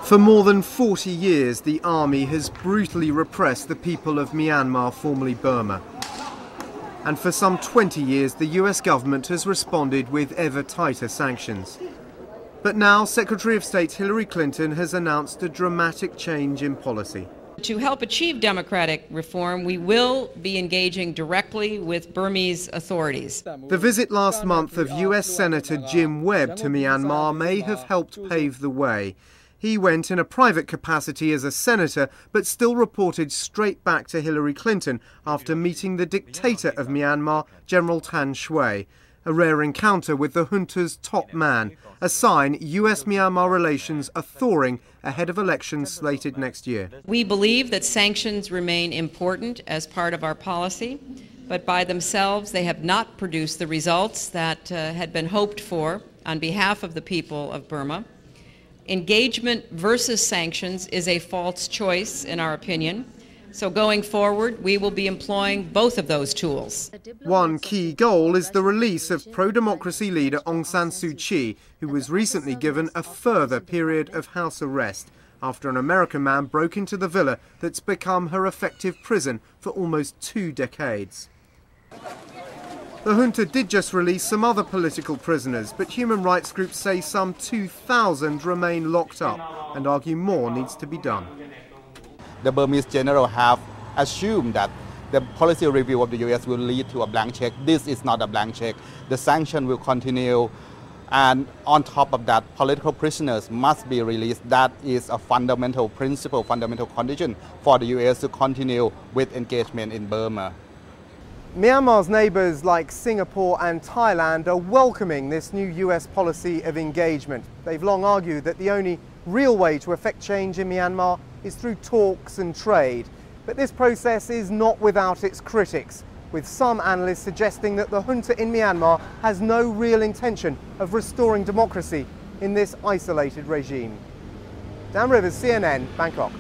For more than 40 years, the army has brutally repressed the people of Myanmar, formerly Burma. And for some 20 years, the US government has responded with ever tighter sanctions. But now, Secretary of State Hillary Clinton has announced a dramatic change in policy. To help achieve democratic reform, we will be engaging directly with Burmese authorities. The visit last month of US Senator Jim Webb to Myanmar may have helped pave the way. He went in a private capacity as a senator, but still reported straight back to Hillary Clinton after meeting the dictator of Myanmar, General Tan Shwe. A rare encounter with the junta's top man, a sign US-Myanmar relations are thawing ahead of elections slated next year. We believe that sanctions remain important as part of our policy, but by themselves they have not produced the results that had been hoped for on behalf of the people of Burma. Engagement versus sanctions is a false choice, in our opinion. So going forward, we will be employing both of those tools. One key goal is the release of pro-democracy leader Aung San Suu Kyi, who was recently given a further period of house arrest after an American man broke into the villa that's become her effective prison for almost 2 decades. The junta did just release some other political prisoners, but human rights groups say some 2,000 remain locked up and argue more needs to be done. The Burmese general have assumed that the policy review of the US will lead to a blank check. This is not a blank check. The sanction will continue, and on top of that, political prisoners must be released. That is a fundamental principle, fundamental condition for the US to continue with engagement in Burma. Myanmar's neighbours like Singapore and Thailand are welcoming this new US policy of engagement. They've long argued that the only real way to effect change in Myanmar is through talks and trade. But this process is not without its critics, with some analysts suggesting that the junta in Myanmar has no real intention of restoring democracy in this isolated regime. Dan Rivers, CNN, Bangkok.